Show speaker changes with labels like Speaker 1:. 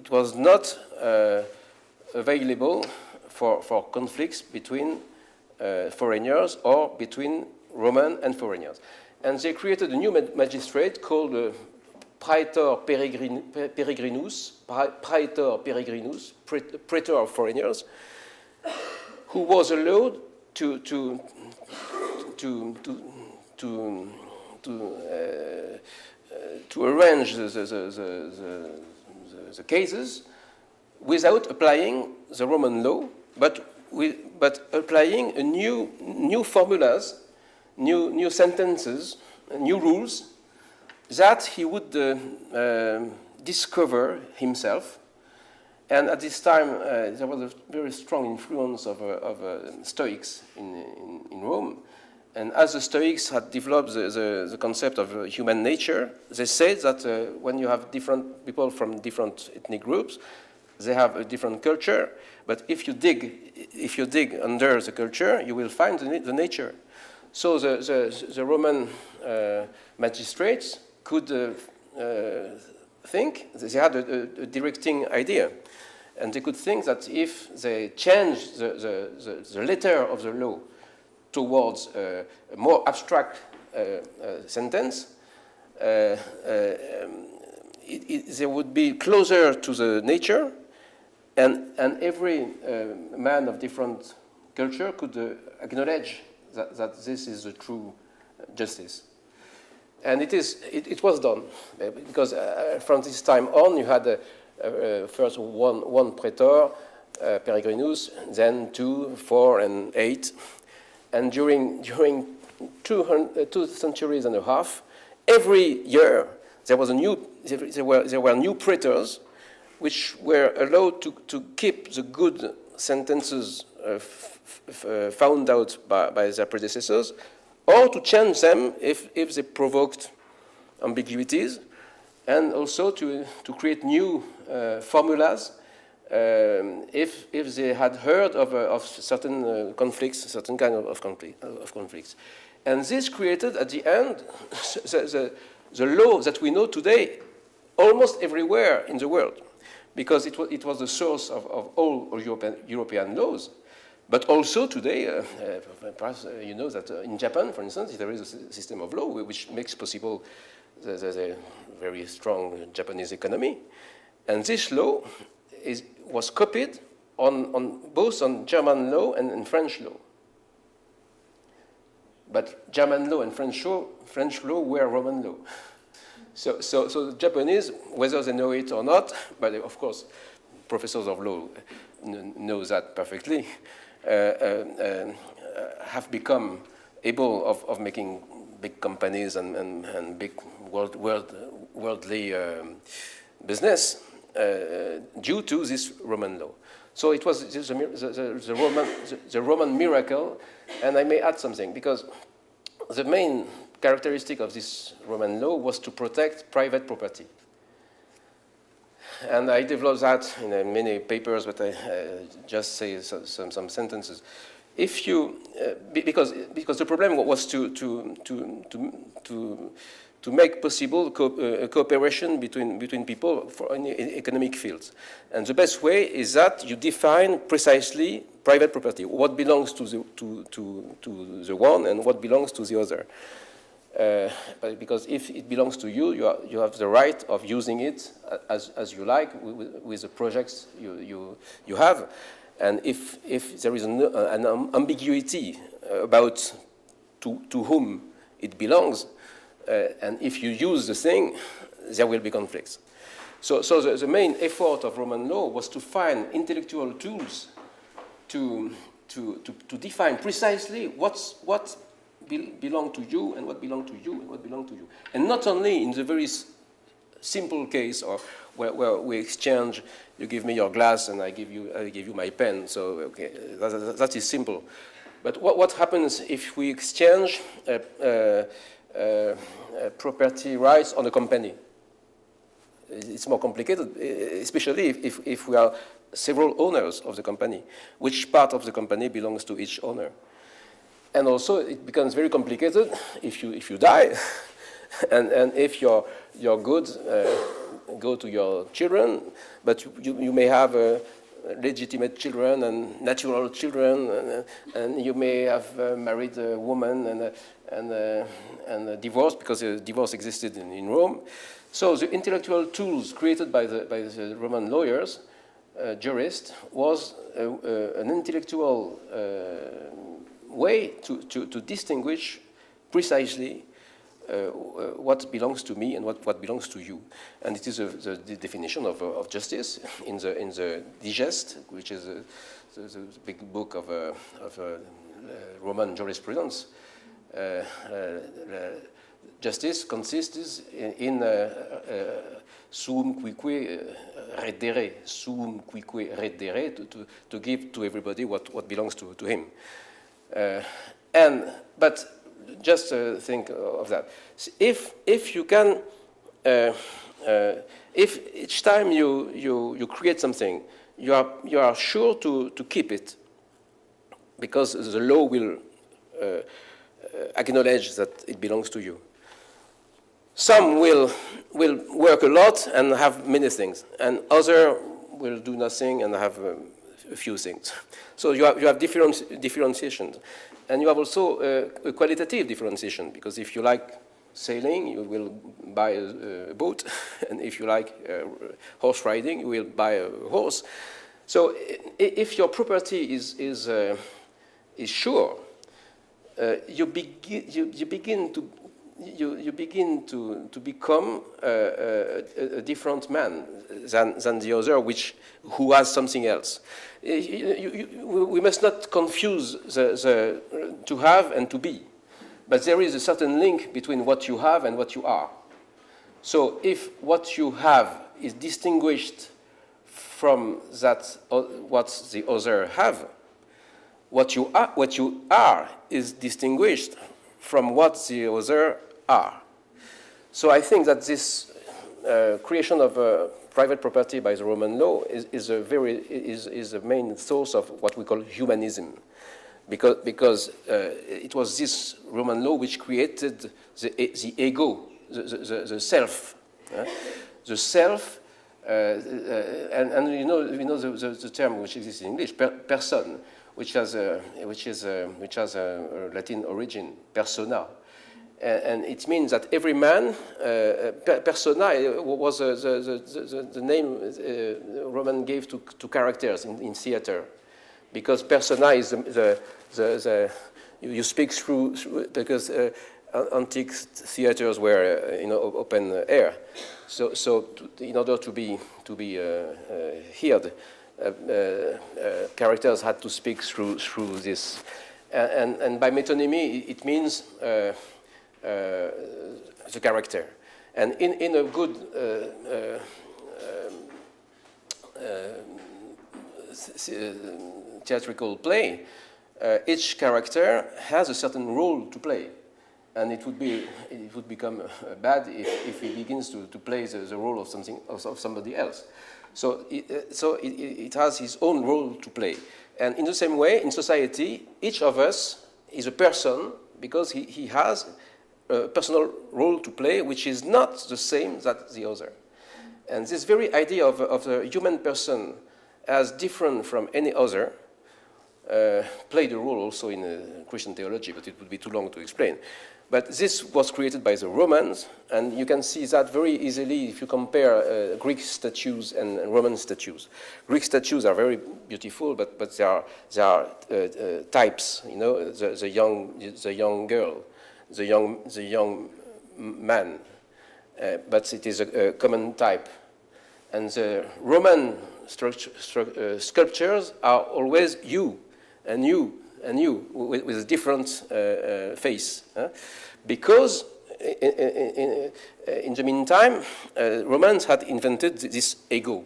Speaker 1: it was not available for conflicts between foreigners or between Roman and foreigners. And they created a new magistrate called Praetor Peregrinus, praetor of foreigners, who was allowed to arrange the cases without applying the Roman law, but applying a new formulas, new sentences, new rules that he would discover himself. And at this time, there was a very strong influence of Stoics in Rome. And as the Stoics had developed the concept of human nature, they said that when you have different people from different ethnic groups, they have a different culture. But if you dig under the culture, you will find the nature. So the Roman magistrates could think, they had a directing idea. And they could think that if they change the letter of the law towards a more abstract sentence, they would be closer to the nature, and every man of different culture could acknowledge that this is the true justice. And it was done, because from this time on, you had first one praetor, Peregrinus, then 2, 4, and 8. And during 2 centuries and a half, every year there were new praetors which were allowed to keep the good sentences found out by their predecessors, or to change them if they provoked ambiguities, and also to create new formulas if they had heard of certain conflicts, certain kind of conflicts. And this created, at the end, the law that we know today almost everywhere in the world, because it was the source of all European laws. But also today, perhaps you know that in Japan, for instance, there is a system of law which makes possible the very strong Japanese economy. And this law was copied both on German law and French law. But German law and French law were Roman law. So the Japanese, whether they know it or not, but of course, professors of law know that perfectly, have become able of making big companies and big worldly business due to this Roman law. So it was the Roman miracle, and I may add something, because the main characteristic of this Roman law was to protect private property. And I developed that in many papers, but I just say some sentences. If you, because the problem was to make possible cooperation between people in economic fields, and the best way is that you define precisely private property, what belongs to the one and what belongs to the other. Because if it belongs to you, you have the right of using it as you like with the projects you have. And if there is an ambiguity about to whom it belongs, and if you use the thing, there will be conflicts. So the main effort of Roman law was to find intellectual tools to define precisely what belong to you and what belong to you and what belong to you. And not only in the very simple case or where we exchange, you give me your glass and I give you my pen. So okay, that is simple. But what happens if we exchange property rights on a company? It's more complicated, especially if we are several owners of the company. Which part of the company belongs to each owner? And also, it becomes very complicated if you die, and if your goods go to your children, but you may have legitimate children and natural children, and you may have married a woman and divorced, because divorce existed in Rome. So the intellectual tools created by the Roman lawyers, jurists, was an intellectual way to distinguish precisely what belongs to me and what belongs to you. And it is the definition of justice in the Digest, which is the big book of Roman jurisprudence. Justice consists in sum cuique redere, sum cuique redere, to give to everybody what belongs to him. But just think of that. If you can, if each time you create something, you are sure to keep it, because the law will acknowledge that it belongs to you. Some will work a lot and have many things, and other will do nothing and have a few things. So you have differentiations. And you have also a qualitative differentiation, because if you like sailing, you will buy a boat, and if you like horse riding, you will buy a horse. So if your property is sure, you begin to become a different man than the other, who has something else. We must not confuse the to have and to be, but there is a certain link between what you have and what you are. So if what you have is distinguished from what the other have, what you are is distinguished from what the other are. So I think that this creation of private property by the Roman law is the main source of what we call humanism, because it was this Roman law which created the ego, the self, the self, and we know the term which exists in English, person, which has a Latin origin, persona. And it means that every man, persona was the name Roman gave to characters in theater, because persona is you speak through because antique theaters were open air, so in order to be heard, characters had to speak through this, and by metonymy it means the character. And in a good theatrical play, each character has a certain role to play, and it would become bad if he begins to play the role of somebody else. So it has his own role to play. And in the same way, in society, each of us is a person because he has a personal role to play, which is not the same as the other. And this very idea of the human person as different from any other played a role also in Christian theology, but it would be too long to explain. But this was created by the Romans, and you can see that very easily if you compare Greek statues and Roman statues. Greek statues are very beautiful, but there are types. The young girl, the young man, but it is a common type. And the Roman sculptures are always you and you and you with a different face, because in the meantime, Romans had invented this ego.